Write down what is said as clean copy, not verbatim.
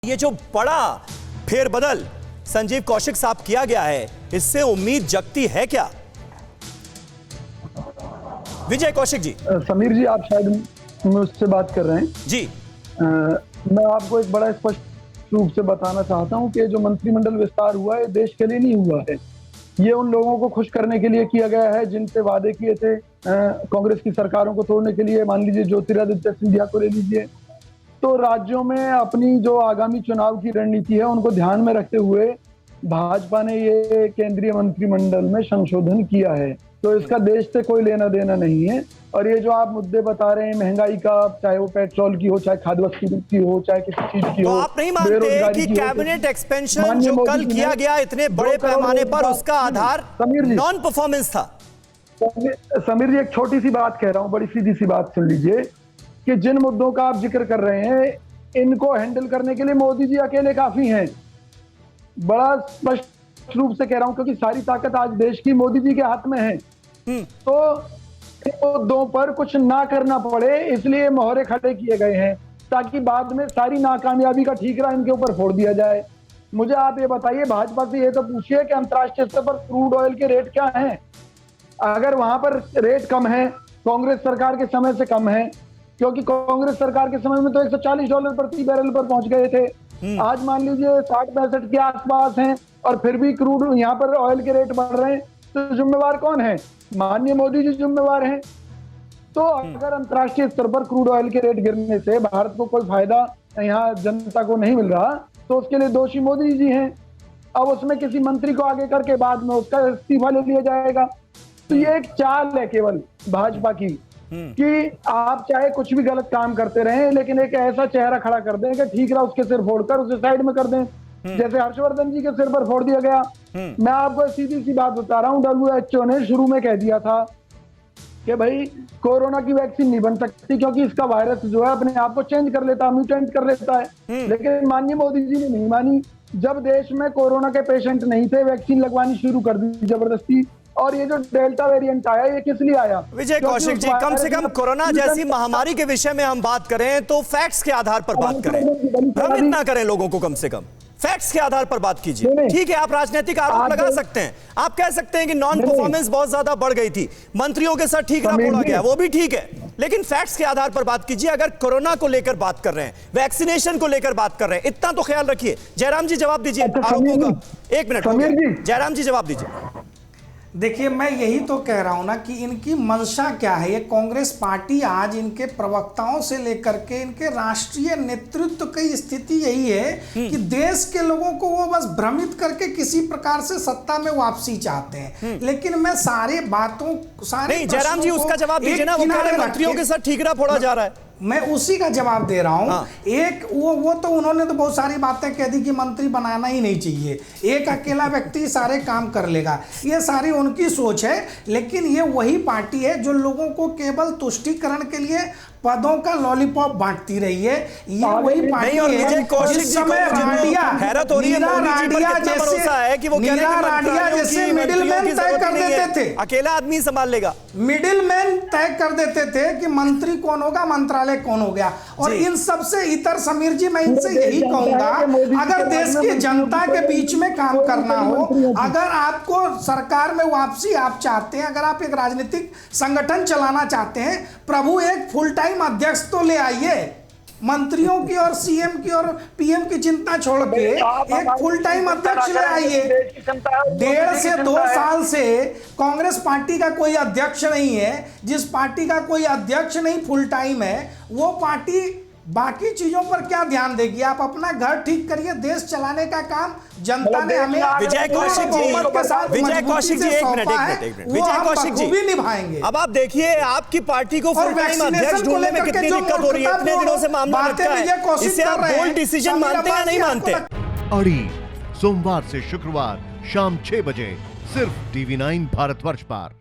ये जो बड़ा फेरबदल संजीव कौशिक साहब किया गया है, इससे उम्मीद जगती है क्या? विजय कौशिक जी। समीर जी, आप शायद मुझसे बात कर रहे हैं जी। मैं आपको एक बड़ा स्पष्ट रूप से बताना चाहता हूं कि जो मंत्रिमंडल विस्तार हुआ है देश के लिए नहीं हुआ है। ये उन लोगों को खुश करने के लिए किया गया है जिनसे वादे किए थे कांग्रेस की सरकारों को तोड़ने के लिए। मान लीजिए ज्योतिरादित्य सिंधिया को ले लीजिए। तो राज्यों में अपनी जो आगामी चुनाव की रणनीति है उनको ध्यान में रखते हुए भाजपा ने ये केंद्रीय मंत्रिमंडल में संशोधन किया है। तो इसका देश से कोई लेना देना नहीं है। और ये जो आप मुद्दे बता रहे हैं महंगाई का, चाहे वो पेट्रोल की हो, चाहे खाद्य वस्तु की हो, चाहे किसी चीज की हो, तो आप नहीं मानते कि कैबिनेट एक्सपेंशन जो कल किया गया इतने बड़े पैमाने पर, उसका आधार नॉन परफॉर्मेंस था? समीर जी, एक छोटी सी बात कह रहा हूं, बड़ी सीधी सी बात सुन लीजिए कि जिन मुद्दों का आप जिक्र कर रहे हैं इनको हैंडल करने के लिए मोदी जी अकेले काफी हैं। बड़ा स्पष्ट रूप से कह रहा हूं क्योंकि सारी ताकत आज देश की मोदी जी के हाथ में है। तो मुद्दों पर कुछ ना करना पड़े इसलिए मोहरे खड़े किए गए हैं ताकि बाद में सारी नाकामयाबी का ठीकरा इनके ऊपर फोड़ दिया जाए। मुझे आप ये बताइए, भाजपा से ये तो पूछिए कि अंतर्राष्ट्रीय स्तर पर क्रूड ऑयल के रेट क्या हैं। अगर वहां पर रेट कम है, कांग्रेस सरकार के समय से कम है, क्योंकि कांग्रेस सरकार के समय में तो $140 प्रति बैरल पर पहुंच गए थे। आज मान लीजिए 60-65 के आसपास हैं और फिर भी क्रूड यहाँ पर ऑयल के रेट बढ़ रहे हैं। तो जिम्मेवार कौन है? माननीय मोदी जी जिम्मेवार हैं। तो अगर अंतर्राष्ट्रीय स्तर पर क्रूड ऑयल के रेट गिरने से भारत को कोई फायदा यहाँ जनता को नहीं मिल रहा तो उसके लिए दोषी मोदी जी हैं। अब उसमें किसी मंत्री को आगे करके बाद में उसका इस्तीफा ले लिया जाएगा। तो ये एक चाल है केवल भाजपा की कि आप चाहे कुछ भी गलत काम करते रहें लेकिन एक ऐसा चेहरा खड़ा कर दें कि ठीक रहा, उसके सिर फोड़कर उसे साइड में कर दें, जैसे हर्षवर्धन जी के सिर पर फोड़ दिया गया। मैं आपको सीधी सी बात बता रहा हूं, WHO ने शुरू में कह दिया था कि भाई कोरोना की वैक्सीन नहीं बन सकती क्योंकि इसका वायरस जो है अपने आप को चेंज कर लेता है, म्यूटेंट कर लेता है। लेकिन माननीय मोदी जी ने नहीं मानी। जब देश में कोरोना के पेशेंट नहीं थे, वैक्सीन लगवानी शुरू कर दी जबरदस्ती। और ये जो डेल्टा वेरिएंट आया, ये किस लिए आया? विजय कौशिक जी, कम से कम कोरोना जैसी महामारी के विषय में हम बात करें तो फैक्ट्स के आधार पर बात करें, भ्रमित ना करें लोगों को। कम से कम फैक्ट्स के आधार पर बात कीजिए। ठीक है, आप राजनीतिक आरोप लगा सकते हैं, आप कह सकते हैं कि नॉन परफॉर्मेंस बहुत ज्यादा बढ़ गई थी, मंत्रियों के साथ ठीक ना बोला गया, वो भी ठीक है, लेकिन फैक्ट्स के आधार पर बात कीजिए। अगर कोरोना को लेकर बात कर रहे हैं, वैक्सीनेशन को लेकर बात कर रहे हैं, इतना तो ख्याल रखिए। जयराम जी जवाब दीजिए आरोपों का। 1 मिनट, जयराम जी जवाब दीजिए। देखिए, मैं यही तो कह रहा हूं ना कि इनकी मंशा क्या है। ये कांग्रेस पार्टी आज इनके प्रवक्ताओं से लेकर के इनके राष्ट्रीय नेतृत्व की स्थिति यही है कि देश के लोगों को वो बस भ्रमित करके किसी प्रकार से सत्ता में वापसी चाहते हैं। लेकिन मैं सारे जयराम जी उसका जवाब दीजिए ना। वो मंत्रियों के साथ ठीकरा फोड़ा जा रहा है, मैं उसी का जवाब दे रहा हूं। हाँ। एक वो तो उन्होंने तो बहुत सारी बातें कह दी कि मंत्री बनाना ही नहीं चाहिए, एक अकेला व्यक्ति सारे काम कर लेगा। ये सारी उनकी सोच है, लेकिन ये वही पार्टी है जो लोगों को केवल तुष्टीकरण के लिए पदों का लॉलीपॉप बांटती रही है। ये वही पार्टी है जिस समय राडिया जैसे मिडिलमैन तय कर देते थे, अकेला आदमी संभाल लेगा, मिडिलमैन तय कर देते थे कि मंत्री कौन होगा, मंत्रालय कौन हो गया। और इन सबसे इतर समीर जी, मैं इनसे यही कहूंगा, अगर देश की जनता के बीच में काम करना हो, अगर आपको सरकार में वापसी आप चाहते हैं, अगर आप एक राजनीतिक संगठन चलाना चाहते हैं, प्रभु एक फुल टाइम अध्यक्ष तो ले आइए। मंत्रियों की और सीएम की और पीएम की चिंता छोड़ के एक फुल टाइम अध्यक्ष ले आइए। 1.5 से 2 साल से कांग्रेस पार्टी का कोई अध्यक्ष नहीं है। जिस पार्टी का कोई अध्यक्ष नहीं फुल टाइम है, वो पार्टी बाकी चीजों पर क्या ध्यान देगी? आप अपना घर ठीक करिए, देश चलाने का काम जनता ने हमें विजय कौशिक जी, एक मिनट, विजय कौशिक जी भी निभाएंगे। अब आप देखिए, आपकी पार्टी को फुल टाइम अध्यक्ष ढूंढने में कितनी दिक्कत हो रही है। इतने दिनों से मामला रखा है, इससे आप बोल्ड डिसीजन मानते हैं या नहीं मानते? अड़ी सोमवार से शुक्रवार शाम 6 बजे सिर्फ TV9 भारतवर्ष पर।